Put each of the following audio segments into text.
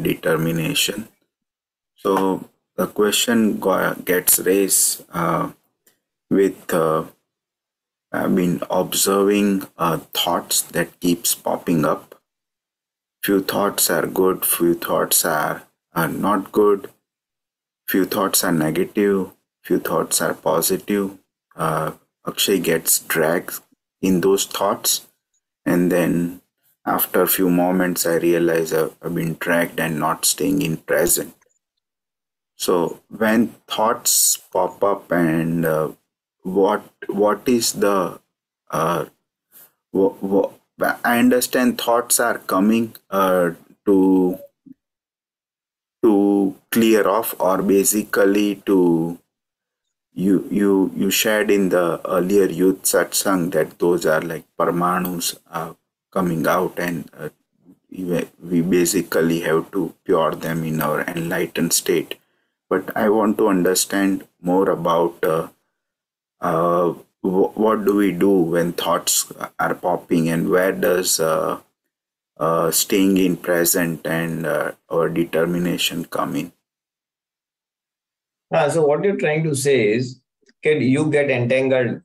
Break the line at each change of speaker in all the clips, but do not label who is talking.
determination. So the question gets raised with I've been observing thoughts that keeps popping up. Few thoughts are good, few thoughts are not good, few thoughts are negative, few thoughts are positive. Akshay gets dragged in those thoughts, and then after a few moments, I realize I've been dragged and not staying in present. So when thoughts pop up, and what is the I understand thoughts are coming to clear off, or basically to you shared in the earlier youth satsang that those are like parmanus coming out, and we basically have to pure them in our enlightened state. But I want to understand more about what do we do when thoughts are popping, and where does staying in present and our determination come in?
So what you're trying to say is, can you get entangled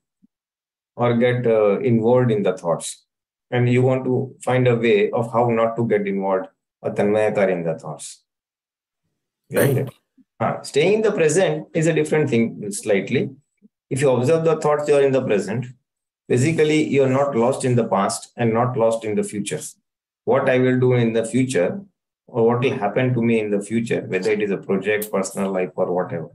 or get involved in the thoughts, and you want to find a way of how not to get involved or tanmayakar in the thoughts.
Right.
Staying in the present is a different thing slightly. If you observe the thoughts, you are in the present. Basically, you are not lost in the past and not lost in the future. What I will do in the future, or what will happen to me in the future, whether it is a project, personal life, or whatever.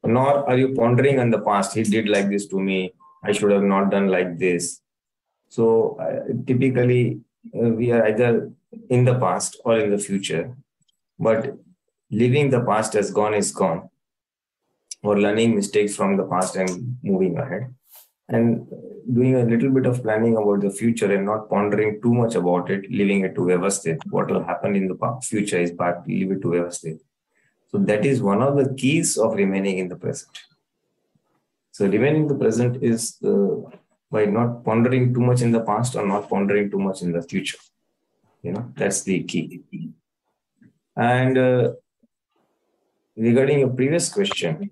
Nor are you pondering on the past. He did like this to me. I should have not done like this. So typically, we are either in the past or in the future. But leaving the past as gone is gone, or learning mistakes from the past and moving ahead, and doing a little bit of planning about the future and not pondering too much about it, leaving it to Vyavasthit. What will happen in the future is part, leave it to Vyavasthit. So that is one of the keys of remaining in the present. So remaining in the present is by not pondering too much in the past or not pondering too much in the future. That's the key. And regarding your previous question,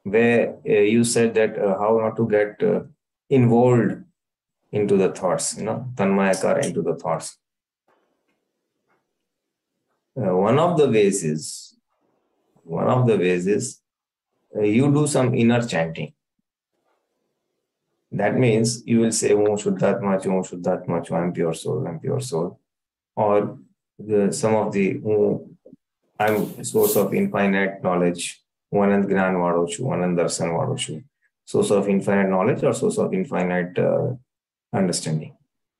where you said that how not to get involved into the thoughts, tanmayakara into the thoughts. One of the ways is you do some inner chanting. That means you will say, Om Shuddhatma, Om Shuddhatma, I am pure soul, I am pure soul. Or some of the I'm source of infinite knowledge, Anand Gnan Vadochu, Anand Darshan Vadochu. Source of infinite knowledge or source of infinite understanding.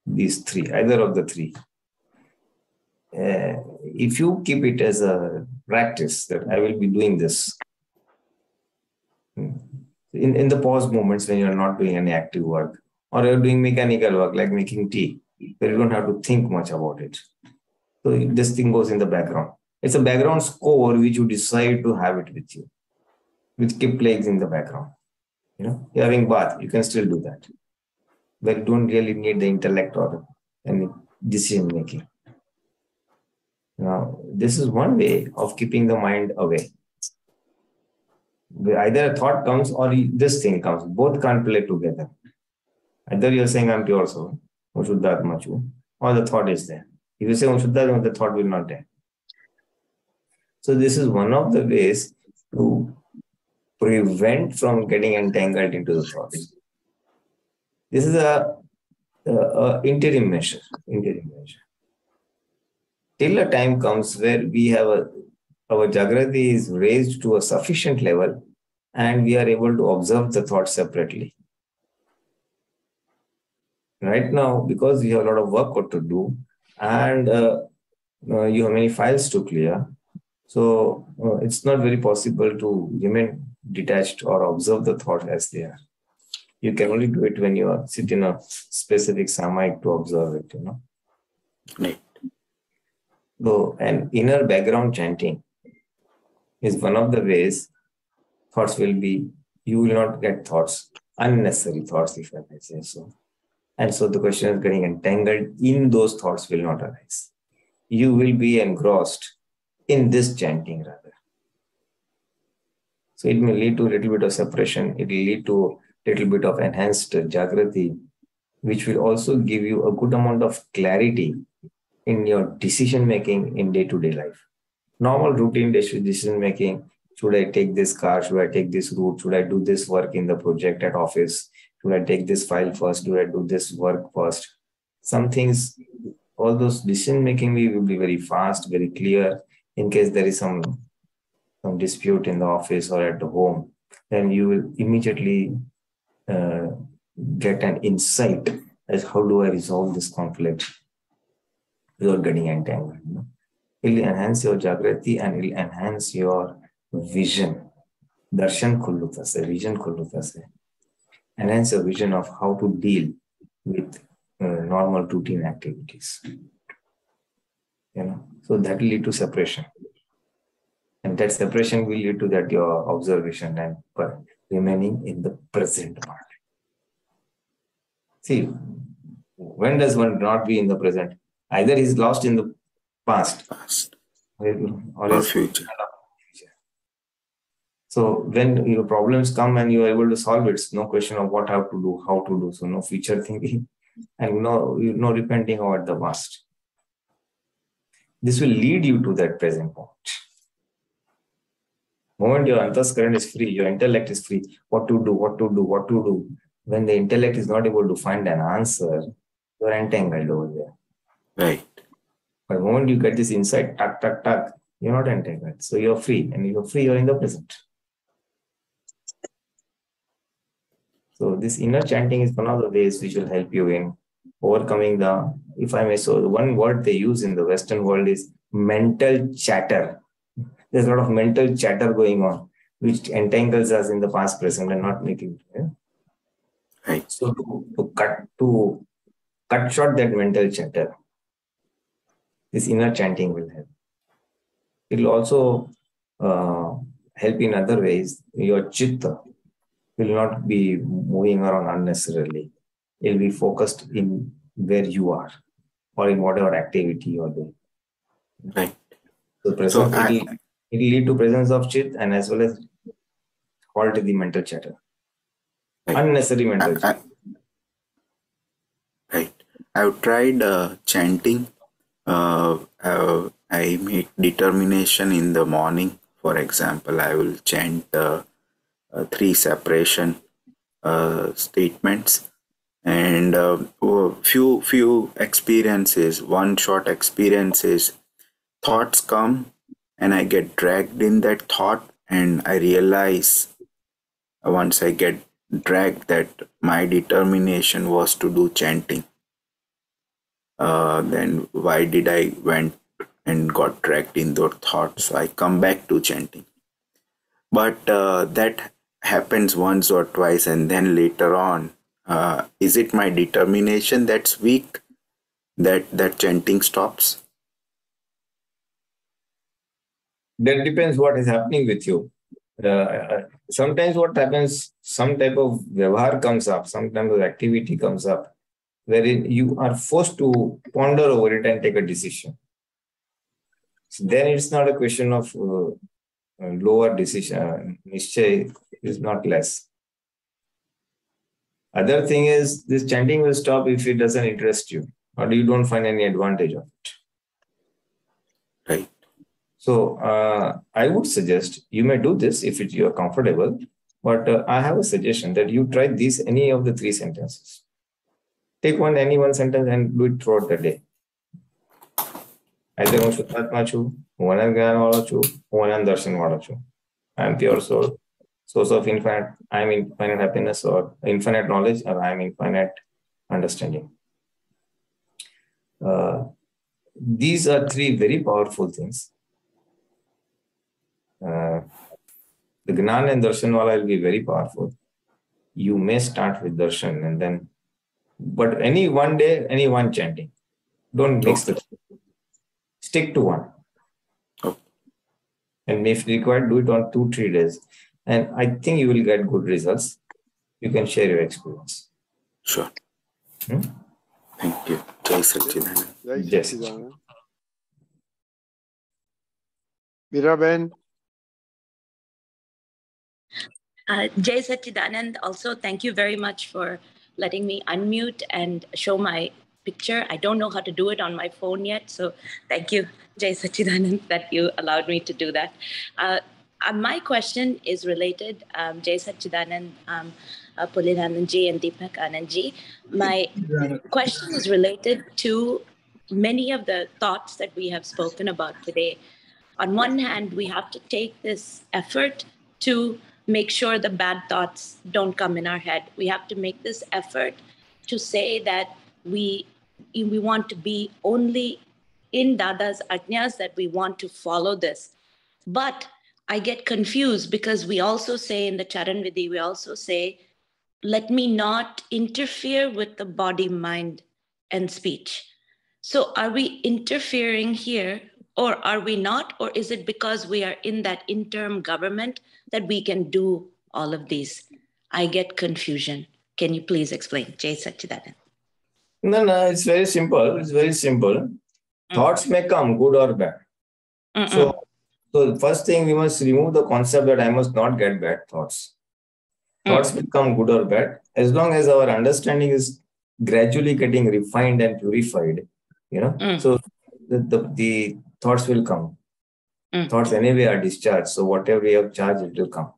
These three, either of the three. If you keep it as a practice that I will be doing this, in the pause moments when you're not doing any active work, or you're doing mechanical work like making tea, where you don't have to think much about it. So this thing goes in the background. It's a background score which you decide to have it with you, which keep playing in the background. You're having bath, you can still do that. But you don't really need the intellect or any decision making. Now, this is one way of keeping the mind away. Either a thought comes or this thing comes. Both can't play together. Either you're saying I'm pure soul, or the thought is there. If you say the thought will not there. So this is one of the ways to prevent from getting entangled into the thoughts. This is a interim measure. Till a time comes where we have our Jagrati is raised to a sufficient level and we are able to observe the thoughts separately. Right now, because you have a lot of work to do and you have many files to clear, so it's not very possible to remain detached or observe the thought as they are. You can only do it when you are sit in a specific samayik to observe it,
Right.
So an inner background chanting is one of the ways thoughts will be, you will not get thoughts, unnecessary thoughts, if I may say so. And so the question is getting entangled in those thoughts will not arise. you will be engrossed in this chanting rather. So it may lead to a little bit of separation. It will lead to a little bit of enhanced Jagrati, which will also give you a good amount of clarity in your decision making in day-to-day life. Normal routine decision making. Should I take this car? Should I take this route? Should I do this work in the project at office? Should I take this file first? Do I do this work first? Some things, all those decision making will be very fast, very clear. In case there is some dispute in the office or at the home, then you will immediately get an insight as how do I resolve this conflict without getting entangled. It will enhance your Jagrati and it will enhance your vision. Darshan khulluta se, vision khulluta se. Enhance your vision of how to deal with normal routine activities. So that will lead to separation. And that separation will lead to that your observation and remaining in the present part. See, when does one not be in the present? Either he's lost in the past or
future.
So when your problems come and you are able to solve it, it's no question of what I have to do, how to do. So no future thinking and no repenting about the past. This will lead you to that present point. The moment your antaskaran is free, your intellect is free, what to do. When the intellect is not able to find an answer, you are entangled over there.
Right.
But the moment you get this insight, you're not entangled. So you're free. And you're free, you're in the present. So this inner chanting is one of the ways which will help you in overcoming the, if I may say, the one word they use in the Western world is mental chatter. There's a lot of mental chatter going on, which entangles us in the past, present, and not making it. Yeah?
Right.
So to cut short that mental chatter, this inner chanting will help. It will also help in other ways. Your chitta will not be moving around unnecessarily. It will be focused in where you are or in whatever activity you are doing.
Right.
So presence, it will lead to presence of chit and as well as halt the mental chatter. Right. Unnecessary mental chatter.
Right. I've tried chanting. I make determination in the morning. For example, I will chant 3 separation statements, and few experiences, one short experiences, thoughts come and I get dragged in that thought, and I realize once I get dragged that my determination was to do chanting. Then why did I went and got dragged in those thoughts? So I come back to chanting. But that happens once or twice, and then later on, is it my determination that's weak that chanting stops?
That depends what is happening with you. Sometimes what happens, some type of vyavahar comes up, some type of activity comes up, wherein you are forced to ponder over it and take a decision. So then it's not a question of lower decision. Nishchay is not less. Other thing is, this chanting will stop if it doesn't interest you or you don't find any advantage of it.
Right.
So I would suggest you may do this if you're comfortable, but I have a suggestion that you try any of the 3 sentences. Take any one sentence and do it throughout the day. Either I am pure soul, source of infinite, I am infinite happiness or infinite knowledge, or I am infinite understanding. These are 3 very powerful things. The Gnan and Darshan wala will be very powerful. You may start with Darshan and then, but any one day, any one chanting. Don't mix the two. Stick to one. And if required, do it on 2-3 days. And I think you will get good results. You can share your experience.
Sure. Thank you. Jai Satchidanand.
Jai Satchidanand.
Meerben.
Jai Sachidanand, also thank you very much for letting me unmute and show my picture. I don't know how to do it on my phone yet, so thank you, Jai Sachidanand, that you allowed me to do that. My question is related, Jai Sachidanand, Pulinanandji and Deepak Anandji. My question is related to many of the thoughts that we have spoken about today. On one hand, we have to take this effort to make sure the bad thoughts don't come in our head. We have to make this effort to say that we want to be only in Dada's ajnas, that we want to follow this. But I get confused because we also say in the Charan Vidhi, we also say, let me not interfere with the body, mind, and speech. So are we interfering here, or are we not? Or is it because we are in that interim government that we can do all of these? I get confusion. Can you please explain? Jai Sachidanand.
No, it's very simple. It's very simple. Thoughts may come, good or bad. So the first thing, we must remove the concept that I must not get bad thoughts. Thoughts become good or bad. As long as our understanding is gradually getting refined and purified, so the thoughts will come. Thoughts anyway are discharged. So whatever we have charged, it will come.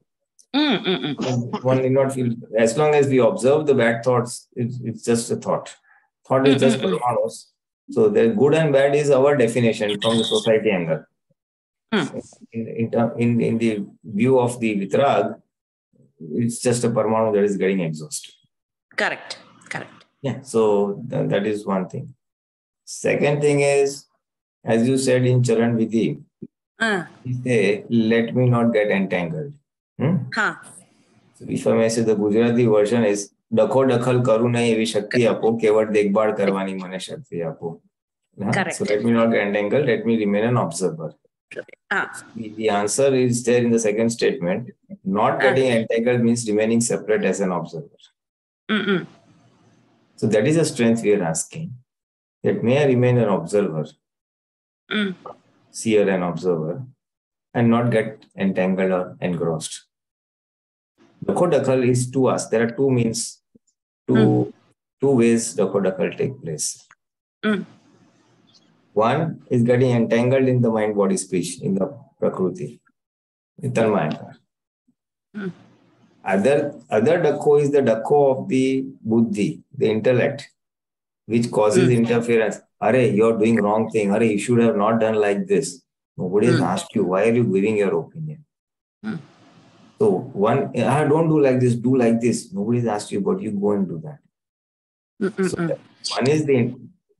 One need not feel, as long as we observe the bad thoughts, it's just a thought. Thought is just paramanos. So the good and bad is our definition from the society angle. In the view of the Vitrag, it's just a parmanu that is getting exhausted.
Correct.
Yeah, so that is one thing. Second thing is, as you said in Charan Vidhi, you say, let me not get entangled. So if I may say, the Gujarati version is, Dakho dakhal karu nahi evi shakti apo, kevad dekhbhal karwani mane shakti apo. So let me not get entangled, let me remain an observer. The answer is there in the second statement. Not getting entangled means remaining separate as an observer. So that is the strength we are asking. That may I remain an observer, seer and observer, and not get entangled or engrossed. Dakho dakhal is to us. There are two means, two ways dakho dakhal take place. One is getting entangled in the mind, body, speech, in the Prakriti, in Tanmayakar. Other dakho is the dakho of the buddhi, the intellect, which causes interference. Are you're doing wrong thing. Are you should have not done like this. Nobody has asked you. Why are you giving your opinion? So one, don't do like this. Do like this. Nobody has asked you, but you go and do that. So one is the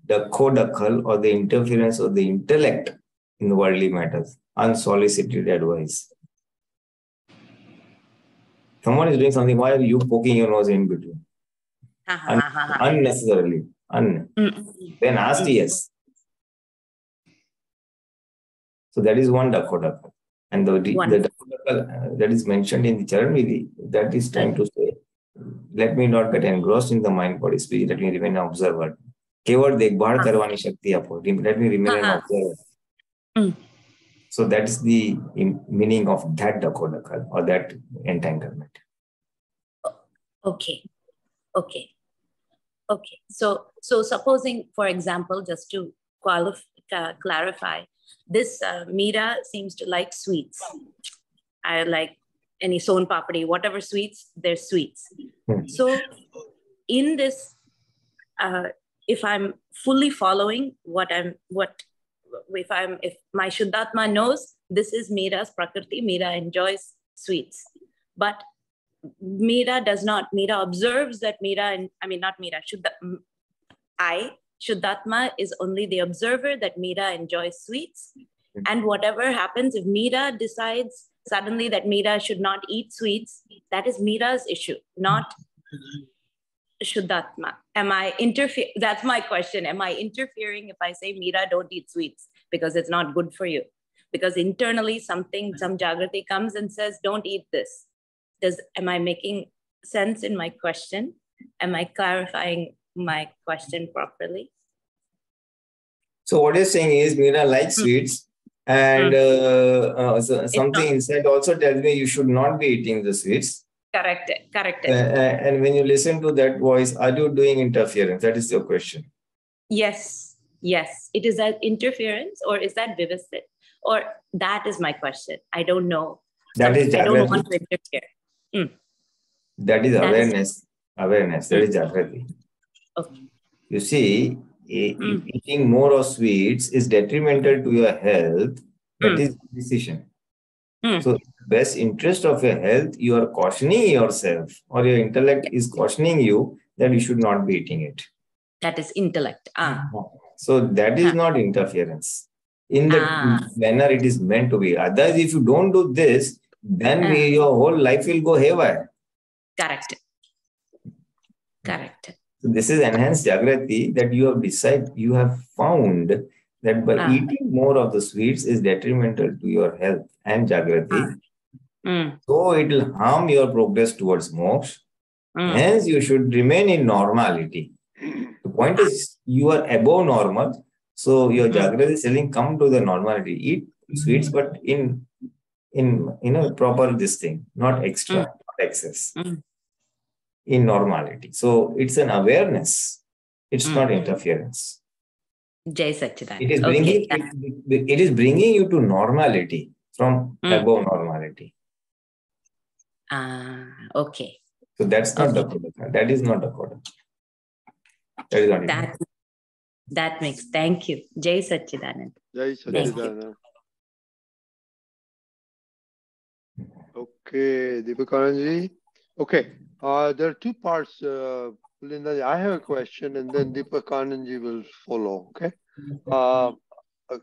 dakho dakhal, or the interference of the intellect in the worldly matters, unsolicited advice. Someone is doing something, why are you poking your nose in between? Unnecessarily. Then asked, yes. So that is one dakho dakhal. And the dakho dakhal that is mentioned in the Charan Vidhi, that is trying to say, let me not get engrossed in the mind, body, speech, let me remain an observer. Kevad dekhbhal karwani shakti apo. Let me remain an observer. So that's the meaning of that dakho dakhal, or that entanglement.
Okay. So supposing, for example, just to clarify, this Meera seems to like sweets. I like any son papadi, whatever sweets, they're sweets. So in this, if I'm fully following if my Shuddhatma knows this is Meera's Prakriti, Meera enjoys sweets. But Meera does not. Meera observes that Shuddhatma is only the observer, that Meera enjoys sweets. And whatever happens, if Meera decides suddenly that Meera should not eat sweets, that is Meera's issue, not Shuddhatma. That's my question. Am I interfering if I say, Meera, don't eat sweets because it's not good for you? Because internally some Jagrati comes and says, don't eat this. Am I making sense in my question? Am I clarifying my question properly?
So what you're saying is, Meera likes sweets, And something
not.
inside also tells me you should not be eating the sweets.
Correct. Correct.
And when you listen to that voice, are you doing interference? That is your question.
Yes. Yes. It is that interference, or is that vivisit? Or that is my question. I don't know.
That is
I don't
Jagrati.
want to interfere.
That is awareness. Awareness. That is Jagrati.
Okay.
You see, eating more of sweets is detrimental to your health. That is decision. So, in the best interest of your health, you are cautioning yourself, or your intellect is cautioning you that you should not be eating it.
That is intellect.
So that is not interference in the manner it is meant to be. Otherwise, if you don't do this, then your whole life will go haywire.
Correct. Correct.
So this is enhanced Jagrati that you have decided, you have found that by eating more of the sweets is detrimental to your health and Jagrati. So it will harm your progress towards moksha. Hence, you should remain in normality. The point is, you are above normal. So your Jagrati is telling, come to the normality. Eat sweets, but in proper this thing, not extra, not excess. In normality. So it's an awareness. It's not interference.
Jai Satchidanand.
It is bringing it is bringing you to normality from above normality.
Okay.
So that's not Dakota. That is not Dakota. That is not
that makes. Thank you. Jai Satchidanand.
Jai Satchidanand. Okay, Deepakanandji. Okay, there are two parts. Pulinanandji, I have a question, and then Deepakanandji will follow. Okay.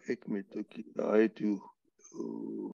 एक minute I have to